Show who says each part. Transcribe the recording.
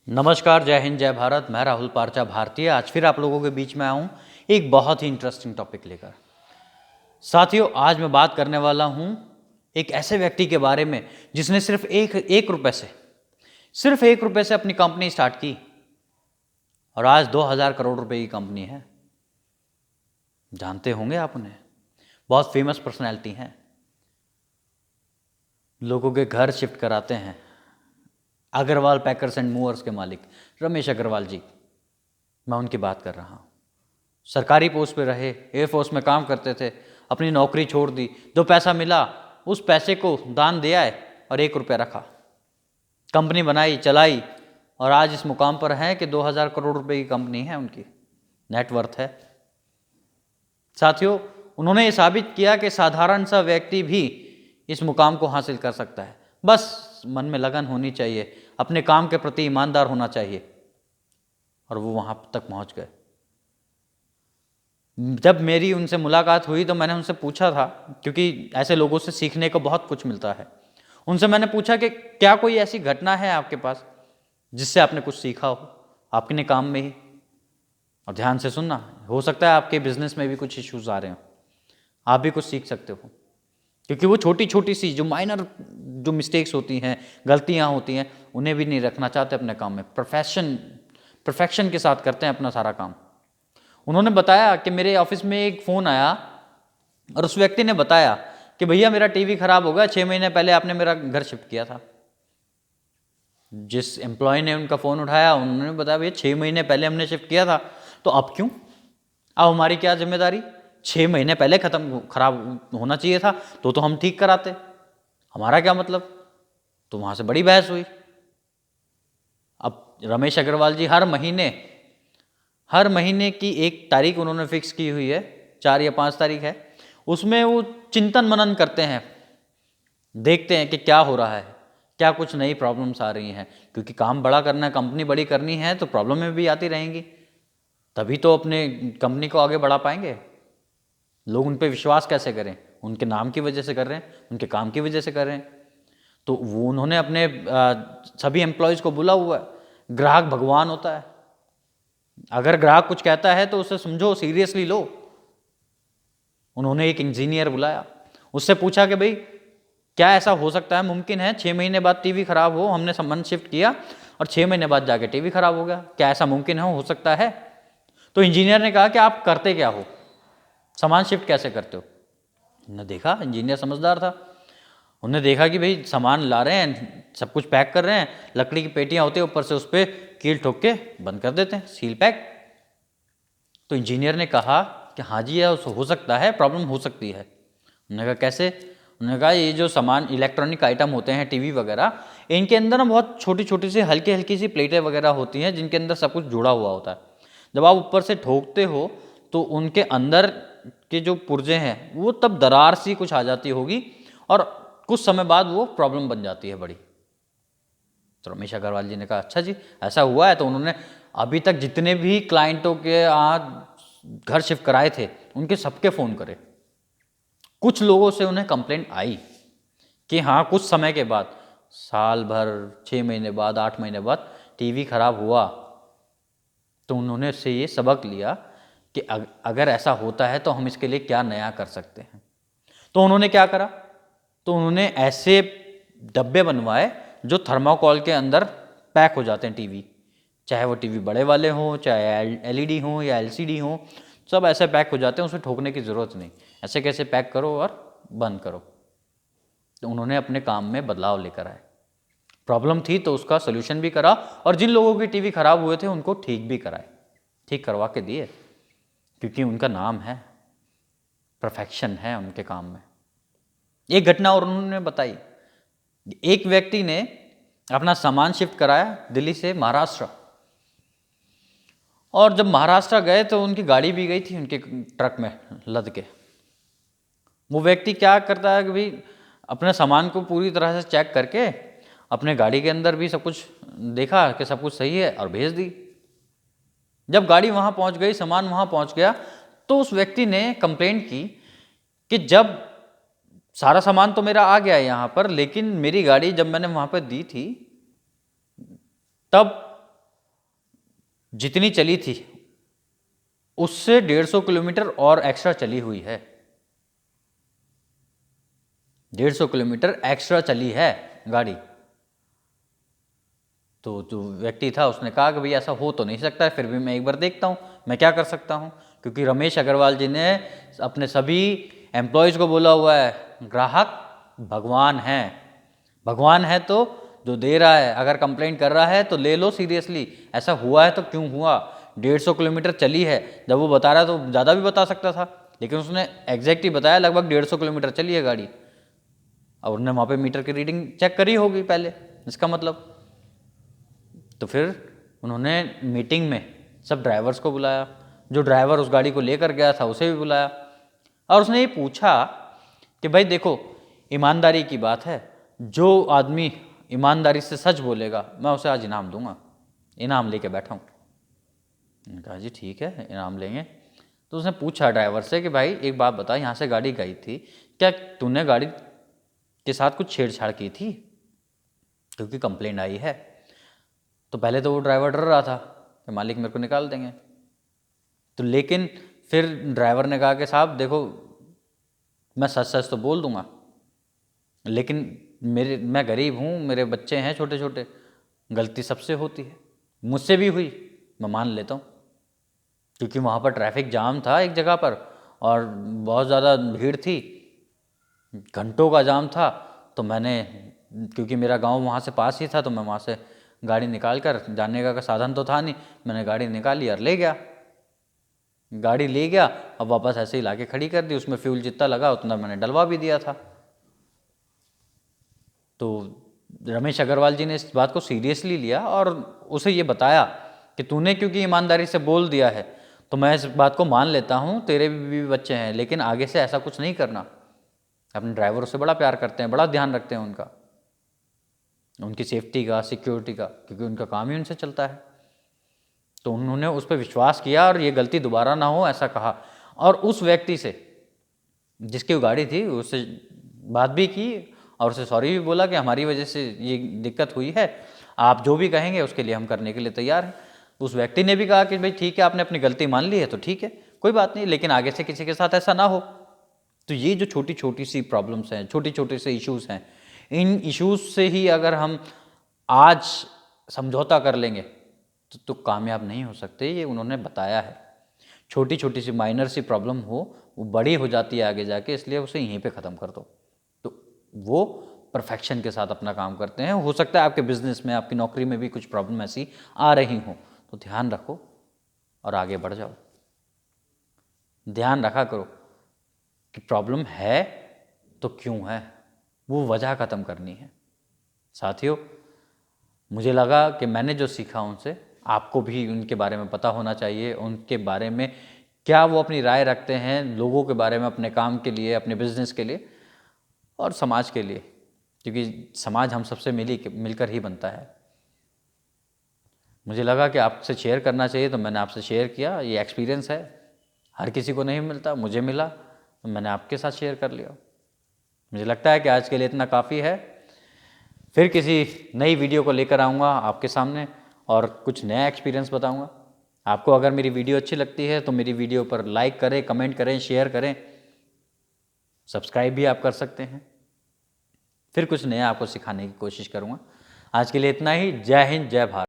Speaker 1: नमस्कार, जय हिंद, जय भारत। मैं राहुल पार्चा भारतीय आज फिर आप लोगों के बीच में आया हूँ एक बहुत ही इंटरेस्टिंग टॉपिक लेकर। साथियों, आज मैं बात करने वाला हूँ एक ऐसे व्यक्ति के बारे में जिसने सिर्फ एक रुपए से अपनी कंपनी स्टार्ट की और आज 2000 करोड़ रुपए की कंपनी है। जानते होंगे आप उन्हें, बहुत फेमस पर्सनैलिटी हैं, लोगों के घर शिफ्ट कराते हैं। अग्रवाल पैकर्स एंड मूवर्स के मालिक रमेश अग्रवाल जी, मैं उनकी बात कर रहा हूँ। सरकारी पोस्ट पे रहे, एयरफोर्स में काम करते थे, अपनी नौकरी छोड़ दी, जो पैसा मिला उस पैसे को दान दिया है और 1 रुपया रखा, कंपनी बनाई, चलाई और आज इस मुकाम पर है कि 2000 करोड़ रुपए की कंपनी है, उनकी नेटवर्थ है। साथियों, उन्होंने ये साबित किया कि साधारण सा व्यक्ति भी इस मुकाम को हासिल कर सकता है। बस मन में लगन होनी चाहिए, अपने काम के प्रति ईमानदार होना चाहिए, और वो वहाँ तक पहुँच गए। जब मेरी उनसे मुलाकात हुई तो मैंने उनसे पूछा था, क्योंकि ऐसे लोगों से सीखने को बहुत कुछ मिलता है। उनसे मैंने पूछा कि क्या कोई ऐसी घटना है आपके पास जिससे आपने कुछ सीखा हो आपके काम में ही। और ध्यान से सुनना, हो सकता है आपके बिजनेस में भी कुछ इश्यूज आ रहे हो, आप भी कुछ सीख सकते हो, क्योंकि वो छोटी छोटी सी जो माइनर जो मिस्टेक्स होती हैं, गलतियां होती हैं, उन्हें भी नहीं रखना चाहते अपने काम में। परफेक्शन के साथ करते हैं अपना सारा काम। उन्होंने बताया कि मेरे ऑफिस में एक फ़ोन आया और उस व्यक्ति ने बताया कि भैया मेरा टीवी खराब हो गया, 6 महीने पहले आपने मेरा घर शिफ्ट किया था। जिस एम्प्लॉय ने उनका फ़ोन उठाया उन्होंने बताया भैया 6 महीने पहले हमने शिफ्ट किया था, तो अब क्यों, अब हमारी क्या जिम्मेदारी, 6 महीने पहले खराब होना चाहिए था तो हम ठीक कराते, हमारा क्या मतलब। तो वहाँ से बड़ी बहस हुई। अब रमेश अग्रवाल जी हर महीने की एक तारीख उन्होंने फिक्स की हुई है, 4 या 5 तारीख है, उसमें वो चिंतन मनन करते हैं, देखते हैं कि क्या हो रहा है, क्या कुछ नई प्रॉब्लम्स आ रही हैं, क्योंकि काम बड़ा करना है, कंपनी बड़ी करनी है, तो प्रॉब्लमें भी आती रहेंगी, तभी तो अपने कंपनी को आगे बढ़ा पाएंगे। लोग उन पर विश्वास कैसे करें, उनके नाम की वजह से कर रहे हैं, उनके काम की वजह से कर रहे हैं। तो वो उन्होंने अपने सभी एम्प्लॉयज़ को बुला हुआ है। ग्राहक भगवान होता है, अगर ग्राहक कुछ कहता है तो उसे समझो, सीरियसली लो। उन्होंने एक इंजीनियर बुलाया, उससे पूछा कि भाई क्या ऐसा हो सकता है, मुमकिन है 6 महीने बाद टीवी खराब हो, हमने सामान शिफ्ट किया और 6 महीने बाद जाके टीवी खराब हो गया, क्या ऐसा मुमकिन हो सकता है। तो इंजीनियर ने कहा कि आप करते क्या हो, सामान शिफ्ट कैसे करते हो। उन्होंने देखा, इंजीनियर समझदार था, उन्होंने देखा कि भाई सामान ला रहे हैं, सब कुछ पैक कर रहे हैं, लकड़ी की पेटियां होती है, ऊपर से उस पर कील ठोक के बंद कर देते हैं, सील पैक। तो इंजीनियर ने कहा कि हाँ जी यह हो सकता है, प्रॉब्लम हो सकती है। उन्होंने कहा कैसे। उन्होंने कहा ये जो सामान इलेक्ट्रॉनिक आइटम होते हैं, टीवी वगैरह, इनके अंदर ना बहुत छोटी छोटी सी हल्की सी प्लेटें वगैरह होती हैं, जिनके अंदर सब कुछ जुड़ा हुआ होता है। जब आप ऊपर से ठोकते हो तो उनके अंदर के जो पुर्जे हैं वो तब दरार सी कुछ आ जाती होगी और कुछ समय बाद वो प्रॉब्लम बन जाती है बड़ी। तो रमेश अग्रवाल जी ने कहा अच्छा जी ऐसा हुआ है। तो उन्होंने अभी तक जितने भी क्लाइंटों के घर शिफ्ट कराए थे उनके सबके फ़ोन करे। कुछ लोगों से उन्हें कंप्लेंट आई कि हाँ कुछ समय के बाद, साल भर, 6 महीने बाद, 8 महीने बाद टीवी खराब हुआ। तो उन्होंने उससे ये सबक लिया कि अगर ऐसा होता है तो हम इसके लिए क्या नया कर सकते हैं। तो उन्होंने क्या करा, तो उन्होंने ऐसे डब्बे बनवाए जो थर्माकोल के अंदर पैक हो जाते हैं टीवी, चाहे वो टीवी बड़े वाले हों, चाहे एलईडी हों या एलसीडी हों, सब ऐसे पैक हो जाते हैं, उसमें ठोकने की ज़रूरत नहीं, ऐसे कैसे पैक करो और बंद करो। तो उन्होंने अपने काम में बदलाव लेकर आए। प्रॉब्लम थी तो उसका सोल्यूशन भी करा और जिन लोगों की टीवी खराब हुए थे उनको ठीक भी कराए, ठीक करवा के दिए, क्योंकि उनका नाम है, परफेक्शन है उनके काम में। एक घटना और उन्होंने बताई, एक व्यक्ति ने अपना सामान शिफ्ट कराया दिल्ली से महाराष्ट्र, और जब महाराष्ट्र गए तो उनकी गाड़ी भी गई थी उनके ट्रक में लद के। वो व्यक्ति क्या करता है कि भाई अपने सामान को पूरी तरह से चेक करके अपने गाड़ी के अंदर भी सब कुछ देखा कि सब कुछ सही है और भेज दी। जब गाड़ी वहाँ पहुँच गई, सामान वहाँ पहुँच गया, तो उस व्यक्ति ने कंप्लेंट की कि जब सारा सामान तो मेरा आ गया यहाँ पर, लेकिन मेरी गाड़ी जब मैंने वहाँ पर दी थी तब जितनी चली थी उससे 150 किलोमीटर और एक्स्ट्रा चली हुई है। 150 किलोमीटर एक्स्ट्रा चली है गाड़ी। तो जो व्यक्ति था उसने कहा कि भाई ऐसा हो तो नहीं सकता है, फिर भी मैं एक बार देखता हूँ मैं क्या कर सकता हूँ, क्योंकि रमेश अग्रवाल जी ने अपने सभी एम्प्लॉयज़ को बोला हुआ है ग्राहक भगवान है, भगवान है तो जो दे रहा है, अगर कंप्लेंट कर रहा है तो ले लो सीरियसली, ऐसा हुआ है तो क्यों हुआ, 150 किलोमीटर चली है। जब वो बता रहा है तो ज़्यादा भी बता सकता था, लेकिन उसने एग्जैक्ट ही बताया लगभग 150 किलोमीटर चली है गाड़ी, और उन्होंने वहाँ पे मीटर की रीडिंग चेक करी होगी पहले, इसका मतलब। तो फिर उन्होंने मीटिंग में सब ड्राइवर्स को बुलाया, जो ड्राइवर उस गाड़ी को लेकर गया था उसे भी बुलाया, और उसने ये पूछा कि भाई देखो ईमानदारी की बात है, जो आदमी ईमानदारी से सच बोलेगा मैं उसे आज इनाम दूंगा, इनाम लेके बैठा हूँ। मैंने कहा जी ठीक है इनाम लेंगे। तो उसने पूछा ड्राइवर से कि भाई एक बात बता, यहाँ से गाड़ी गई थी, क्या तूने गाड़ी के साथ कुछ छेड़छाड़ की थी, क्योंकि कंप्लेंट आई है। तो पहले तो वो ड्राइवर डर रहा था कि मालिक मेरे को निकाल देंगे, तो लेकिन फिर ड्राइवर ने कहा कि साहब देखो मैं सच सच तो बोल दूंगा, लेकिन मैं गरीब हूँ, मेरे बच्चे हैं छोटे छोटे, गलती सबसे होती है, मुझसे भी हुई, मैं मान लेता हूँ, क्योंकि वहाँ पर ट्रैफिक जाम था एक जगह पर और बहुत ज़्यादा भीड़ थी, घंटों का जाम था। तो मैंने, क्योंकि मेरा गांव वहाँ से पास ही था, तो मैं वहाँ से गाड़ी निकाल कर, जाने का साधन तो था नहीं, मैंने गाड़ी निकाली और ले गया, गाड़ी ले गया, अब वापस ऐसे ही लाके खड़ी कर दी, उसमें फ्यूल जितना लगा उतना मैंने डलवा भी दिया था। तो रमेश अग्रवाल जी ने इस बात को सीरियसली लिया और उसे ये बताया कि तूने क्योंकि ईमानदारी से बोल दिया है तो मैं इस बात को मान लेता हूँ, तेरे भी बच्चे हैं, लेकिन आगे से ऐसा कुछ नहीं करना। अपने ड्राइवरों से बड़ा प्यार करते हैं, बड़ा ध्यान रखते हैं उनका, उनकी सेफ्टी का, सिक्योरिटी का, क्योंकि उनका काम ही उनसे चलता है। तो उन्होंने उस पर विश्वास किया और ये गलती दोबारा ना हो ऐसा कहा, और उस व्यक्ति से जिसकी वो गाड़ी थी उससे बात भी की और उसे सॉरी भी बोला कि हमारी वजह से ये दिक्कत हुई है, आप जो भी कहेंगे उसके लिए हम करने के लिए तैयार हैं। उस व्यक्ति ने भी कहा कि भाई ठीक है आपने अपनी गलती मान ली है तो ठीक है कोई बात नहीं, लेकिन आगे से किसी के साथ ऐसा ना हो। तो ये जो छोटी छोटी सी प्रॉब्लम्स हैं, छोटी छोटे से इश्यूज़ हैं, इन इश्यूज़ से ही अगर हम आज समझौता कर लेंगे तो कामयाब नहीं हो सकते, ये उन्होंने बताया है। छोटी छोटी सी माइनर सी प्रॉब्लम हो वो बड़ी हो जाती है आगे जाके, इसलिए उसे यहीं पे ख़त्म कर दो। तो वो परफेक्शन के साथ अपना काम करते हैं। हो सकता है आपके बिजनेस में, आपकी नौकरी में भी कुछ प्रॉब्लम ऐसी आ रही हो, तो ध्यान रखो और आगे बढ़ जाओ। ध्यान रखा करो कि प्रॉब्लम है तो क्यों है, वो वजह ख़त्म करनी है। साथियों, मुझे लगा कि मैंने जो सीखा उनसे, आपको भी उनके बारे में पता होना चाहिए, उनके बारे में क्या वो अपनी राय रखते हैं लोगों के बारे में, अपने काम के लिए, अपने बिजनेस के लिए और समाज के लिए, क्योंकि समाज हम सबसे मिलकर ही बनता है। मुझे लगा कि आपसे शेयर करना चाहिए तो मैंने आपसे शेयर किया। ये एक्सपीरियंस है, हर किसी को नहीं मिलता, मुझे मिला तो मैंने आपके साथ शेयर कर लिया। मुझे लगता है कि आज के लिए इतना काफ़ी है। फिर किसी नई वीडियो को लेकर आऊँगा आपके सामने और कुछ नया एक्सपीरियंस बताऊँगा। आपको अगर मेरी वीडियो अच्छी लगती है तो मेरी वीडियो पर लाइक करें, कमेंट करें, शेयर करें, सब्सक्राइब भी आप कर सकते हैं। फिर कुछ नया आपको सिखाने की कोशिश करूँगा। आज के लिए इतना ही। जय हिंद, जय भारत।